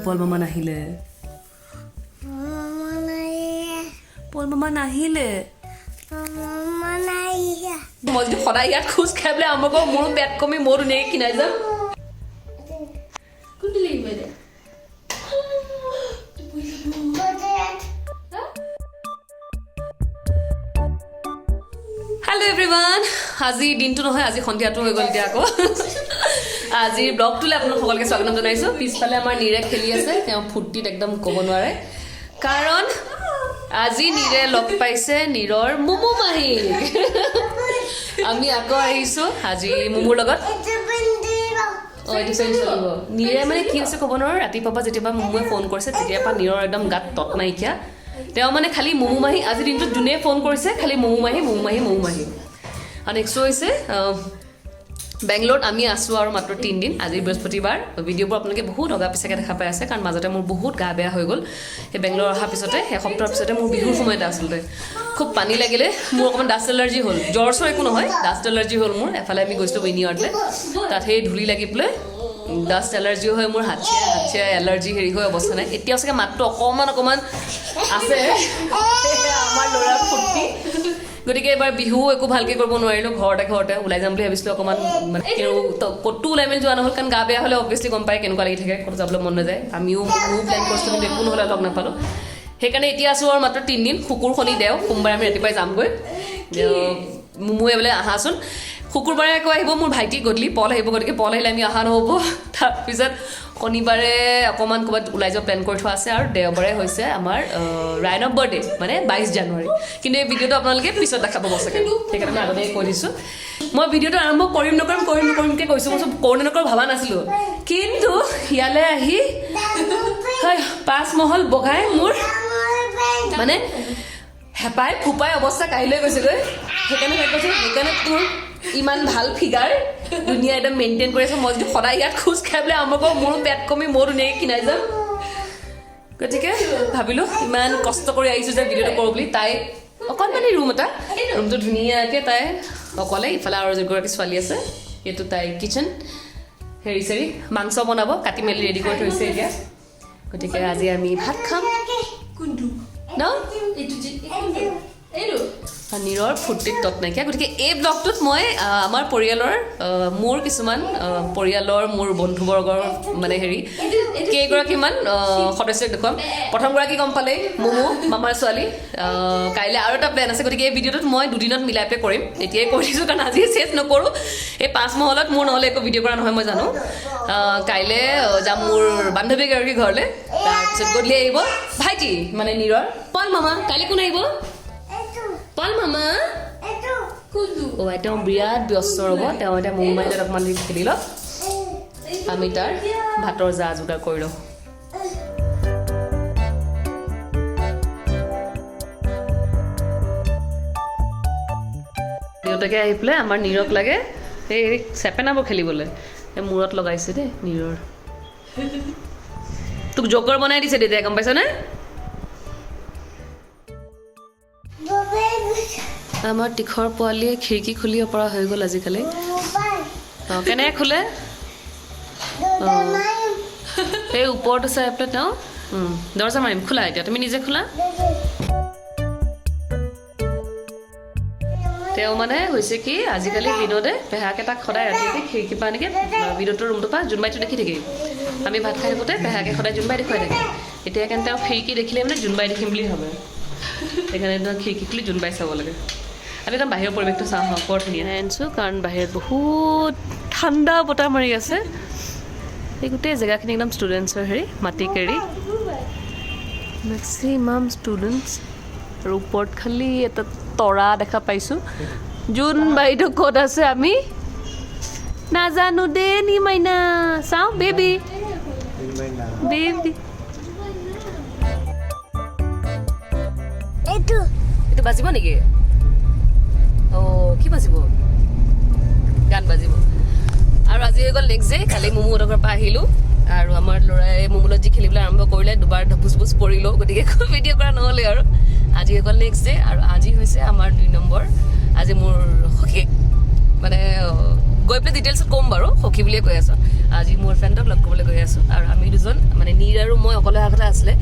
পল মামা নাহিলে মই যদি সদায় ইয়াত খোজ খাই পেলাই আমাক মোৰো পেট কমি মোৰো নে কিনাই যাম কোনটো লাগিব দে হেল্ল' এভৰিৱান আজি দিনটো নহয় আজি সন্ধিয়াটো হৈ গ'ল এতিয়া আকৌ আজিৰ ব্লগটোলৈ আপোনালোক সকলোকে স্বাগতম জনাইছোঁ পিছফালে আমাৰ নীৰে খেলি আছে তেওঁ ফূৰ্তিত একদম ক'ব নোৱাৰে কাৰণ আজি নীৰে লগ পাইছে নীৰৰ মুমু মাহী আমি আকৌ আহিছোঁ আজি মুমুৰ লগত নীৰে মানে কি হৈছে ক'ব নোৱাৰো ৰাতিপুৱা যেতিয়াবা মুমুৱে ফোন কৰিছে তেতিয়াৰ পৰা নীৰৰ একদম গাত তত নাইকিয়া তেওঁ মানে খালি মুমু মাহী আজি দিনটোত যোনে ফোন কৰিছে খালি মুমু মাহী আৰু নেক্সট হৈছে বেংগলোৰত আমি আছোঁ আৰু মাত্ৰ 3 দিন আজি বৃহস্পতিবাৰ ভিডিঅ'বোৰ আপোনালোকে বহুত অগা পিছাকৈ দেখা পাই আছে কাৰণ মাজতে মোৰ বহুত গা বেয়া হৈ গ'ল সেই বেংগলোৰ অহাৰ পিছতে এসপ্তাহৰ পিছতে মোৰ বিহুৰ সময়তে আচলতে খুব পানী লাগিলে মোৰ অকণমান ডাষ্ট এলাৰ্জি হ'ল জ্বৰ চৰ একো নহয় ডাষ্ট এলাৰ্জি হ'ল মোৰ এফালে আমি গৈছিলোঁ উইনিয়াৰতে তাত সেই ধূলি লাগি পেলাই ডাষ্ট এলাৰ্জিও হয় মোৰ হাতীয়া এলাৰ্জি হেৰি হৈ অৱস্থা নাই এতিয়াও চাগে মাতটো অকণমান আছে আমাৰ ল'ৰাৰ ফূৰ্তি গতিকে এবাৰ বিহু একো ভালকৈ কৰিব নোৱাৰিলোঁ ঘৰতে ওলাই যাম বুলি ভাবিছিলোঁ অকণমান মানে ক'তো ওলাই মেলি যোৱা নহ'ল কাৰণ গা বেয়া হ'লে অভিয়াছলি গম পায় কেনেকুৱা লাগি থাকে ক'তো যাবলৈ মন নাযায় আমিও প্লেন কৰিছিলোঁ কিন্তু একো নহ'লে লগ নাপালোঁ সেইকাৰণে এতিয়া আছোঁ আৰু মাত্ৰ 3 দিন শুকুৰ শনি দেও সোমবাৰে আমি ৰাতিপুৱাই যামগৈ মুমুৱে বোলে আহাচোন শুকুৰবাৰে আকৌ আহিব মোৰ ভাইটি গধূলি পল আহিব গতিকে পল আহিলে আমি অহা নহ'ব তাৰপিছত শনিবাৰে অকণমান ক'ৰবাত ওলাই যোৱা প্লেন কৰি থোৱা আছে আৰু দেওবাৰে হৈছে আমাৰ ৰায়নৰ বাৰ্থডে মানে 22 জানুৱাৰী কিন্তু এই ভিডিঅ'টো আপোনালোকে পিছত দেখা পাব চাগে সেইকাৰণে মই আগতে কৈ দিছোঁ মই ভিডিঅ'টো আৰম্ভ কৰিম নকৰিমকৈ কৈছোঁ মই কৰোঁ নকৰোঁ ভবা নাছিলোঁ কিন্তু ইয়ালৈ আহি হয় 5 মহল বগাই মোৰ মানে হেঁপাই ফুপাই অৱস্থা কাঢ়িলৈ গৈছেগৈ সেইকাৰণে তোৰ ইমান ভাল ফিগাৰ ধুনীয়া একদম মেইনটেইন কৰি আছে মই যদি সদায় ইয়াত খোজ খাই পেলাই আমাক মোৰো পেট কমি মোৰো ধুনীয়াকৈ কিনাই যাম গতিকে ভাবিলোঁ ইমান কষ্ট কৰি আহিছোঁ যে ভিডিঅ'টো কৰোঁ বুলি তাই অকণমানি ৰুমটো ধুনীয়াকৈ তাই অকলে ইফালে আৰু যিগৰাকী ছোৱালী আছে এইটো তাই কিচেন হেৰি মাংস বনাব কাটি মেলি ৰেডি কৰি থৈছে এতিয়া গতিকে আজি আমি ভাত খাম নীৰৰ ফূৰ্তিত তত নাইকিয়া গতিকে এই ব্লগটোত মই আমাৰ পৰিয়ালৰ মোৰ কিছুমান পৰিয়ালৰ মোৰ বন্ধুবৰ্গৰ মানে কেইগৰাকীমান সদস্যক দেখুৱাম প্ৰথমগৰাকী গম পালেই মুমু মামাৰ ছোৱালী কাইলৈ আৰু এটা প্লেন আছে গতিকে এই ভিডিঅ'টোত মই 2 দিনত মিলাই পেলাই কৰিম এতিয়াই কৰি দিছোঁ কাৰণ আজি চেছ নকৰোঁ এই 5 মহলত মোৰ নহ'লে একো ভিডিঅ' কৰা নহয় মই জানো কাইলৈ যাম মোৰ বান্ধৱীগৰাকী ঘৰলৈ তাৰপিছত গধূলি আহিব ভাইটি মানে নীৰৰ পল মামা কাইলৈ কোন আহিব পল মামা তেওঁ বিৰাট ব্যস্ত ৰ'ব তেওঁ এতিয়া মুমু মাহীত অকণমান খেলি লওক আমি তাৰ ভাতৰ যা যোগাৰ কৰি লওঁ দেউতাকে আহি পেলাই আমাৰ নীৰক লাগে এই চেপেনাবোৰ খেলিবলৈ এই মূৰত লগাইছে দেই নীৰৰ তোক জকৰ বনাই দিছে দেউতাই গম পাইছনে আমাৰ তীখৰ পোৱালীয়ে খিৰিকী খুলিব পৰা হৈ গ'ল আজিকালি কেনেকৈ খোলে সেই ওপৰটো চাই পেলাই তেওঁ দৰজা মাৰিম খোলা এতিয়া তুমি নিজে খোলা তেওঁ মানে হৈছে কি আজিকালি বিনোদে পেহাকেইটাক সদায় ৰাতিতে খিৰিকী পৰা এনেকৈ বিনোদৰ ৰুমটোৰ পৰা জোনবাইটো দেখি থাকি আমি ভাত খাই থাকোঁতে পেহাকে সদায় জোনবাই দেখুৱাই থাকে এতিয়া সেইকাৰণে তেওঁ খিৰিকী দেখিলে মানে জোনবাই দেখিম বুলি ভাবে সেইকাৰণে খিৰিকী খুলি জোনবাই চাব লাগে আমি একদম বাহিৰৰ পৰিৱেশটো চাওঁ বৰ ধুনীয়া আনিছোঁ কাৰণ বাহিৰত বহুত ঠাণ্ডা বতাহ মাৰি আছে এই গোটেই জেগাখিনি একদম ষ্টুডেণ্টছৰ মাটি কেৰি মেক্সিমাম ষ্টুডেণ্টছ আৰু ওপৰত খালি এটা তৰা দেখা পাইছোঁ জোনবাইটো ক'ত আছে আমি নাজানো দে নি মাইনা চাওঁ বেবি এইটো বাজিব নেকি কি বাজিব গান বাজিব আৰু আজি হৈ গ'ল নেক্সট ডে কালি মুমুহঁতৰ ঘৰৰ পৰা আহিলোঁ আৰু আমাৰ ল'ৰাই মুমুলত যি খেলিবলৈ আৰম্ভ কৰিলে দুবাৰ ঢপুচ পৰিলোঁ গতিকে ভিডিঅ' কৰা নহ'লে আৰু আজি হৈ গ'ল নেক্সট ডে আৰু আজি হৈছে আমাৰ 2 নম্বৰ আজি মোৰ সখী মানে গৈ পেলাই ডিটেইলছত ক'ম বাৰু সখী বুলিয়ে কৈ আছোঁ আজি মোৰ ফ্ৰেণ্ডক লগ কৰিবলৈ গৈ আছোঁ আৰু আমি দুজন মানে নীৰ আৰু মই অকলে অহা কথা আছিলে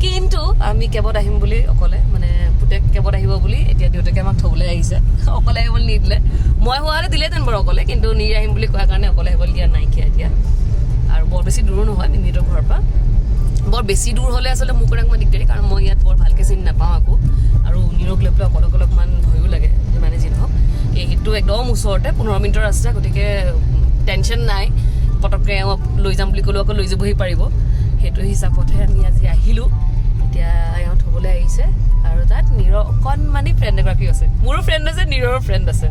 কিন্তু আমি কেবত আহিম বুলি অকলে মানে পুতেক কেবত আহিব বুলি এতিয়া দেউতাকে আমাক থ'বলৈ আহিছে অকলে আহিবলৈ নিদিলে মই হোৱালে দিলেহেঁতেন বাৰু অকলে কিন্তু নীৰ আহিম বুলি কোৱাৰ কাৰণে অকলে আহিবলৈ দিয়া নাইকিয়া এতিয়া আৰু বৰ বেছি দূৰো নহয় মিনিটৰ ঘৰৰ পৰা বৰ বেছি দূৰ হ'লে আচলতে মোক অকণমান দিগদাৰী কাৰণ মই ইয়াত বৰ ভালকৈ চিনি নাপাওঁ আকৌ আৰু নীৰক লৈ পেলাই অকলে অকণমান ভয়ো লাগে যিমানে যি নহওক সেইটো একদম ওচৰতে 15 মিনিটৰ ৰাস্তা গতিকে টেনশ্যন নাই পটককৈ লৈ যাম বুলি ক'লেও আকৌ লৈ যাবহি পাৰিব সেইটো হিচাপতহে আমি আজি আহিলোঁ এতিয়া এওঁ থ'বলৈ আহিছে আৰু তাত নীৰৰ অকণমানি ফ্ৰেণ্ড এগৰাকী আছে মোৰো ফ্ৰেণ্ড আছে নীৰৰো ফ্ৰেণ্ড আছে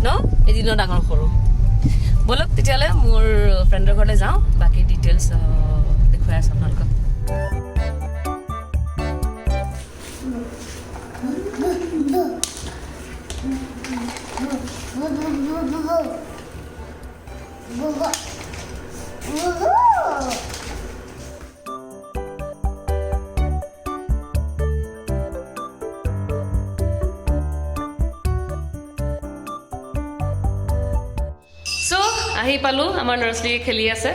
ন এদিনৰ ডাঙৰ সৰু ব'লক তেতিয়াহ'লে মোৰ ফ্ৰেণ্ডৰ ঘৰলৈ যাওঁ বাকী ডিটেইলছ দেখুৱাই আছোঁ আপোনালোকক আহি পালোঁ আমাৰ ল'ৰা ছোৱালীয়ে খেলি আছে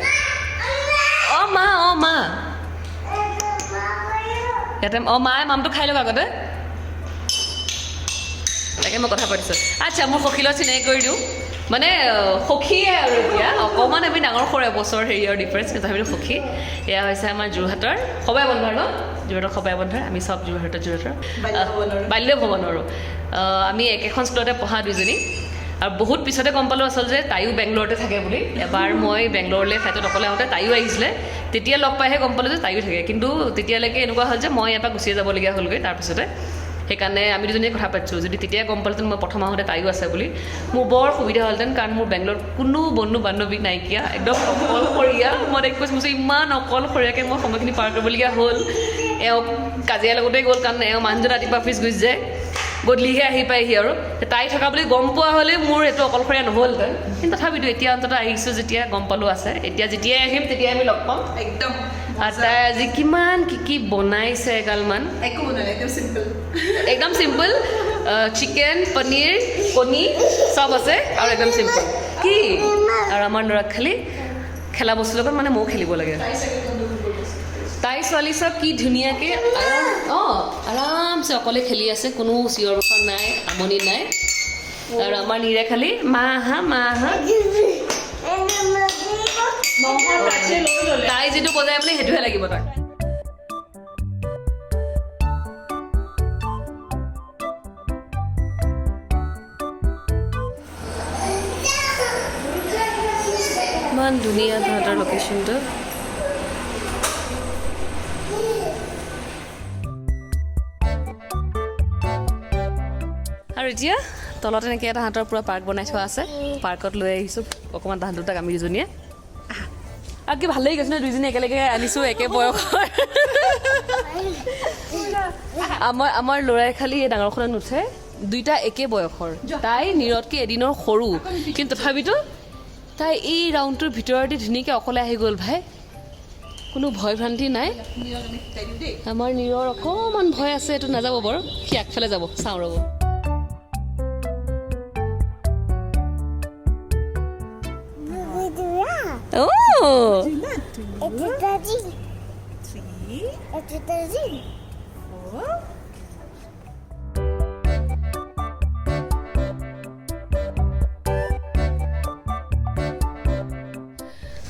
অঁ মা ইয়াতে মায়ে মামটো খাই লওক আগতে তাকে মই কথা পাতিছোঁ আচ্ছা মোৰ সখীলৈ চিনাকি কৰি দিওঁ মানে সখীয়ে আৰু এতিয়া অকণমান আমি ডাঙৰ সৰু এবছৰ হেৰিয়ৰ ডিফাৰেঞ্চ কিন্তু তথাপিতো সখী এয়া হৈছে আমাৰ যোৰহাটৰ সবাই বন্ধাৰ ন যোৰহাটৰ সবাই বন্ধাৰ আমি চব যোৰহাটৰ বাল্য ভৱনৰো আমি একেখন স্কুলতে পঢ়া দুইজনী আৰু বহুত পিছতে গম পালোঁ আচলতে যে তাইও বেংগলৰতে থাকে বুলি এবাৰ মই বেংগলৰলৈ ফ্লাইটত অকলে আহোঁতে তাইও আহিছিলে তেতিয়া লগ পাইহে গম পালোঁ যে তাইও থাকে কিন্তু তেতিয়ালৈকে এনেকুৱা হ'ল যে মই ইয়াৰ পৰা গুচিয়ে যাবলগীয়া হ'লগৈ তাৰপিছতে সেইকাৰণে আমি দুজনীয়ে কথা পাতিছোঁ যদি তেতিয়াই গম পালোঁহেঁতেন মই প্ৰথম আহোঁতে তাইও আছে বুলি মোৰ বৰ সুবিধা হ'লহেঁতেন কাৰণ মোৰ বেংগলৰ কোনো বন্ধু বান্ধৱী নাইকিয়া একদম অকলশৰীয়া মই তাইক কৈছোঁ ইমান অকলশৰীয়াকৈ মই সময়খিনি পাৰ কৰিবলগীয়া হ'ল এওঁ কাজিয়াৰ লগতেই গ'ল কাৰণ এওঁ মানুহজন ৰাতিপুৱা অফিচ গুচি যায় গধূলিহে আহি পায়হি আৰু তাই থকা বুলি গম পোৱা হ'লে মোৰ এইটো অকলশৰীয়া নহ'লহেঁতেন কিন্তু তথাপিতো এতিয়া অন্ততঃ আহিছোঁ যেতিয়া গম পালোঁ আছে এতিয়া যেতিয়াই আহিম তেতিয়াই আমি লগ পাম একদম আৰু তাই আজি কিমান কি বনাইছে এগালমান একো বনালে একদম চিম্পল চিকেন পনীৰ কণী চব আছে আৰু একদম চিম্পল কি আৰু আমাৰ ল'ৰাক খালি খেলা বস্তুৰ লগত মানে ময়ো খেলিব লাগে তাই ছোৱালী চব কি ধুনীয়াকৈ আৰামছে অকলে খেলি আছে কোনো চিঞৰ বাখৰ নাই আমনি নাই আৰু আমাৰ নীৰে খালি মা আহা তাই যিটো বজাই বোলে সেইটোহে লাগিব তাক ইমান ধুনীয়া তাহাঁতৰ লোকেশ্যনটো আৰু এতিয়া তলত এনেকৈ এটা তাহাঁতৰ পূৰা পাৰ্ক বনাই থোৱা আছে পাৰ্কত লৈ আহিছোঁ অকণমান তাহাঁত দুটাক আমি দুজনীয়ে আৰু কি ভাল লাগি গৈছে ন দুইজনী একেলগে আনিছোঁ একে বয়সৰ আমাৰ ল'ৰাই খালি এই ডাঙৰখনত নুঠে দুইটা একে বয়সৰ তাই নীৰতকৈ এদিনৰ সৰু কিন্তু তথাপিতো তাই এই ৰাউণ্ডটোৰ ভিতৰতে ধুনীয়াকৈ অকলে আহি গ'ল ভাই কোনো ভয় ভ্ৰান্তি নাই আমাৰ নীৰৰ অকণমান ভয় আছে এইটো নাযাব বাৰু সি আগফালে যাব চাওঁ ৰ'ব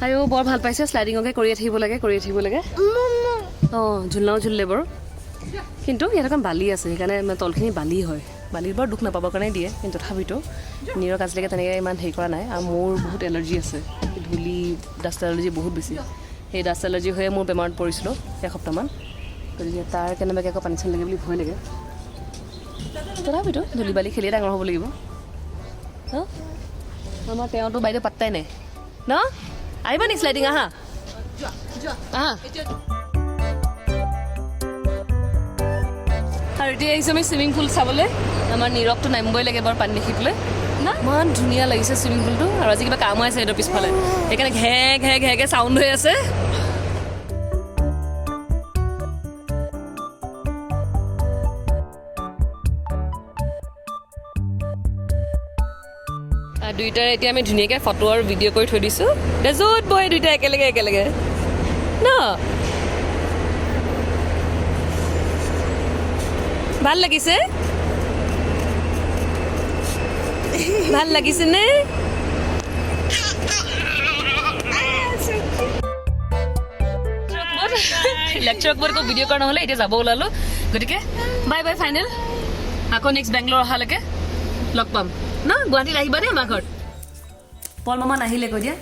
তাইও বৰ ভাল পাইছে শ্লাইডিঙকে কৰি থাকিব লাগে ঝুলনাও ঝুলিলে বাৰু কিন্তু ইয়াত অকণ বালি আছে সেইকাৰণে তলখিনি বালি হয় বালিৰ বৰ দুখ নাপাবৰ কাৰণে দিয়ে কিন্তু তথাপিতো নীৰক আজিলৈকে তেনেকৈ ইমান হেৰি কৰা নাই আৰু মোৰ বহুত এলাৰ্জি আছে ধূলি ডাষ্ট এলাৰ্জি বহুত বেছি সেই ডাষ্ট এলাৰ্জি হৈয়ে মোৰ বেমাৰত পৰিছিলোঁ এসপ্তাহমান গতিকে তাৰ কেনেবাকৈ আকৌ পানী চানী লাগে বুলি ভয় লাগে তথাপিতো ধূলি বালি খেলিয়ে ডাঙৰ হ'ব লাগিব ন আমাৰ তেওঁতো বাইদেউ পাত্তাই নাই ন আহিবা নি শ্লাইডিং আহা আৰু এতিয়া আহিছোঁ আমি চুইমিং পুল চাবলৈ আমাৰ নীৰকটো নামিবই লাগে বাৰু পানী দেখি পেলাই না ইমান ধুনীয়া লাগিছে চুইমিং পুলটো আৰু আজি কিবা কাম হৈ আছে এইটো পিছফালে সেইকাৰণে ঘেকে চাউণ্ড হৈ আছে দুইটাৰ এতিয়া আমি ধুনীয়াকৈ ফটো আৰু ভিডিঅ' কৰি থৈ দিছোঁ য'ত বহে দুইটা একেলগে ন ভাল লাগিছে ভাল লাগিছে নে লেকচাৰ কৰিব ভিডিঅ' কৰা নহ'লে এতিয়া যাব ওলালো গতিকে বাই বাই ফাইনেল আকৌ নেক্সট বেংগলোৰ অহালৈকে লগ পাম ন গুৱাহাটীত আহিবা দেই আমাৰ ঘৰত পল মামা নাহিলে কৈ দিয়া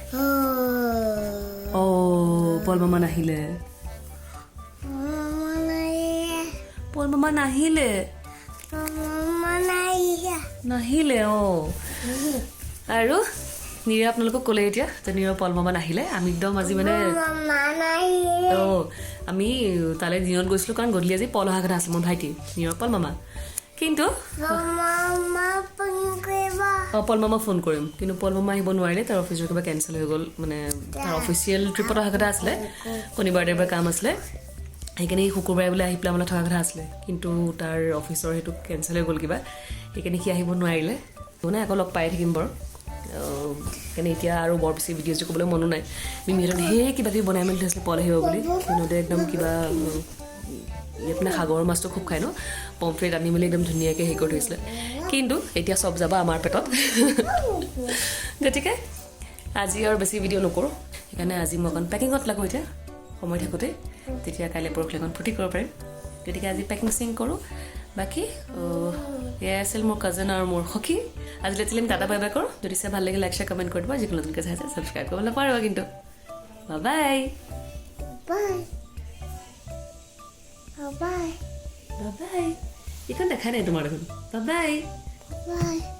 পল মামা নাহিলে পল মামা নাহিলে নাহিলে আৰু নীৰে আপোনালোকক ক'লে এতিয়া যে নীৰৰ পল মামা নাহিলে আমি একদম আজি মানে আমি তালৈ দিনত গৈছিলোঁ কাৰণ গধূলি আজি পল অহা কথা আছিল মোৰ ভাইটি নীৰৰ পল মামা কিন্তু পল মামা ফোন কৰিম কিন্তু পল মামা আহিব নোৱাৰিলে তাৰ অফিচৰ কিবা কেঞ্চেল হৈ গ'ল মানে তাৰ অফিচিয়েল ট্ৰিপত অহা কথা আছিলে শনিবাৰ দেওবাৰ কাম আছিলে সেইকাৰণে শুকুৰবাৰে বোলে আহি পেলাই মানে থকা কথা আছিলে কিন্তু তাৰ অফিচৰ সেইটো কেঞ্চেল হৈ গ'ল কিবা সেইকাৰণে সি আহিব নোৱাৰিলে মানে আকৌ লগ পাই থাকিম বাৰু সেইকাৰণে এতিয়া আৰু বৰ বেছি ভিডিঅ'জ ক'বলৈ মনো নাই মিমিহঁতে ঢেৰ কিবা কিবি বনাই মেলি থৈছিলে পল আহিব বুলি সিহঁতে একদম কিবা ইয়াত মানে সাগৰৰ মাছটো খুব খায় ন পমফ্ৰেট আনি মেলি একদম ধুনীয়াকৈ হেৰি কৰি থৈছিলে কিন্তু এতিয়া চব যাব আমাৰ পেটত গতিকে আজি আৰু বেছি ভিডিঅ' নকৰোঁ সেইকাৰণে আজি মই অকণ পেকিঙত লাগোঁ এতিয়া সময় থাকোঁতে তেতিয়া কাইলৈ পৰহিলৈ অকণ ফূৰ্তি কৰিব পাৰিম গতিকে আজি পেকিং চেকিং কৰোঁ বাকী এয়াই আছিল মোৰ কাজিন আৰু মোৰ সখী আজিলৈ চিলিম টাটা বাই বাই কৰোঁ যদি চাই ভাল লাগিলে লাইক শ্বেয়াৰ কমেণ্ট কৰি দিবা যিকোনো নতুনকৈ চাই ছাবস্ক্ৰাইব কৰিবলৈ পাৰিবা কিন্তু বাই বাই বাই বাই এইখন দেখাই নাই তোমাৰ দেখোন বাই বাই